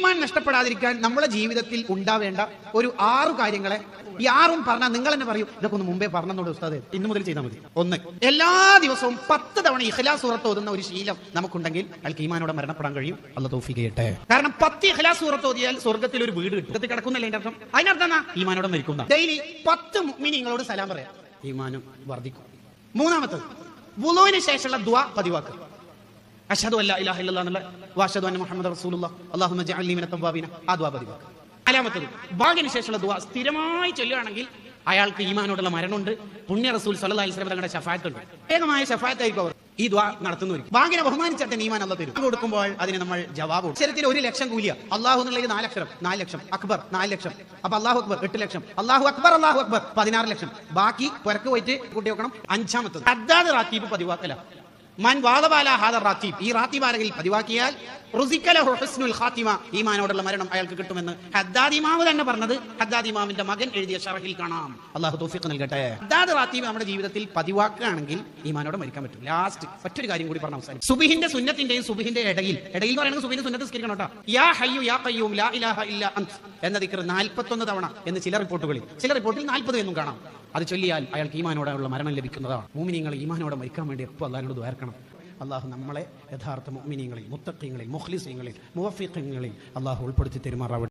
ഈമാൻ നഷ്ടപ്പെടാതിരിക്കാൻ നമ്മുടെ ജീവിതത്തിൽ ഉണ്ടാവേണ്ട ഒരു 6 കാര്യങ്ങളെ ഈ 6ഉം പറഞ്ഞാൽ നിങ്ങൾ തന്നെ പറയും ഇതൊക്കെ ഒന്ന് മുമ്പേ പറഞ്ഞോളൂ ഉസ്താദേ, ഇന്നു മുതൽ ചെയ്താൽ മതി. 1, എല്ലാ ദിവസവും 10 തവണ ഇഖ്ലാസ് സൂറത്ത് ഓതുന്ന ഒരു ശീലം നമുക്കുണ്ടെങ്കിൽ അയാൾക്ക് ഈമാനോടെ മരണപ്പെടാൻ കഴിയും. അല്ലാഹു തൗഫീഖ് ചെയ്യട്ടെ. കാരണം 10 ഇഖ്ലാസ് സൂറത്ത് ഓതിയാൽ സ്വർഗ്ഗത്തിൽ ഒരു വീട് കിട്ടും. കിടക്കുന്നല്ലേ അതിന്റെ അർത്ഥം? അതിനർത്ഥം ഈമാനോടെ മരിക്കുന്ന. ഡെയിലി 10 മുഅ്മിനീങ്ങളോട് സലാം പറയാം, ഈമാനും വർദ്ധിക്കും. 3-മത്തത് വുളൂവിന് ശേഷമുള്ള ദുആ പതിവാക്കുക. അശ്ഹദു അല്ലാ ഇലാഹ ഇല്ലല്ലാഹ് എന്നുള്ള വഅശ്ഹദു അന്ന മുഹമ്മദ റസൂലുള്ളാഹ് അല്ലാഹുമ്മ ജഅൽനി മിനൽ തവ്വാബീന ആ ദുആ പതിവാക്കുക. 4-മത്തത് ബാങ്കിന് ശേഷമുള്ള ദുആ സ്ഥിരമായി ചൊല്ലുകയാണെങ്കിൽ അയാൾക്ക് ഈമാനോടുള്ള മരണമുണ്ട്. പുണ്യ റസൂൽ സല്ലല്ലാഹു അലൈഹി വസല്ലം തങ്ങളുടെ ശഫാഅത്ത് ഉണ്ട്. ഏകമായ ശഫാഅത്തായിരിക്കും അവർ ഈ ദുആ നടത്തുന്നവർക്ക്. ബാങ്കിനെ ബഹുമാനിച്ചിട്ട് ഈമാൻ അല്ലാഹു തരും. കൊടുക്കുമ്പോൾ അതിന് നമ്മൾ ജവാബ് ശരീരത്തിൽ 1 ലക്ഷം കൂലിയ. അല്ലാഹു എന്നുള്ളത് 4 അക്ഷരം, 4 ലക്ഷം. അക്ബർ 4 ലക്ഷം. അപ്പൊ അല്ലാഹു അക്ബർ 8 ലക്ഷം. അല്ലാഹു അക്ബർ 16 ലക്ഷം. ബാക്കി പുറക്ക് പോയിട്ട് കൂട്ടി വെക്കണം. 5-മത്തത് ഹദ്ദാദ് റാത്തീബ് പതിവാക്കല. മൻ വാദബാല ഹാദ റാത്തീബ്, ഈ റാത്തീബ് ആരെങ്കിലും പതിവാക്കിയാൽ റുസിക ലഹു ഹുസ്നുൽ ഖാത്തിമ, ഈമാനോടുള്ള മരണം അയാൾക്ക് കിട്ടുമെന്ന് ഹദ്ദാദ് ഇമാം തന്നെ പറഞ്ഞത് ഹദ്ദാദ് ഇമാമിന്റെ മകൻ എഴുതിയ ശറഹിൽ കാണാം. അല്ലാഹു തൗഫീഖ് നൽകട്ടെ. ഹദ്ദാദ് റാത്തീബ് നമ്മുടെ ജീവിതത്തിൽ പതിവാക്കുകയാണെങ്കിൽ ഈമാനോടെ മരിക്കാൻ പറ്റും. ലാസ്റ്റ് മറ്റൊരു കാര്യം കൂടി പറഞ്ഞ അവസാനം, സുബ്ഹിന്റെ സുന്നത്തിന്റെയും സുബ്ഹിന്റെ ഇടയിൽ എന്ന് പറയുന്നത് സുബ്ഹിന്റെ സുന്നത്ത് നിസ്കരിക്കണം കേട്ടോ. യാ ഹയ്യു യാ ഖയ്യൂം ലാ ഇലാഹ ഇല്ലാ അൻത എന്ന ദിക്ർ 41 തവണ എന്ന് ചില റിപ്പോർട്ടിൽ 40 എന്നും കാണാം. അത് ചൊല്ലിയാൽ അയാൾക്ക് ഈമാനോടെയുള്ള മരണം ലഭിക്കുന്നതാണ്. മുഅ്മിനീങ്ങൾ ഈമാനോടെ മരിക്കാൻ വേണ്ടി എപ്പോൾ അല്ലാഹുവോട് ദുആർക്കണം. അള്ളാഹു നമ്മളെ യഥാർത്ഥ മുഅ്മിനീങ്ങളിൽ, മുത്തഖീങ്ങളിൽ, മുഖ്ലിസീങ്ങളിൽ, മുവഫ്ഫിഖീങ്ങളിൽ അള്ളാഹു ഉൾപ്പെടുത്തി തെരുമാറാവട്ടെ.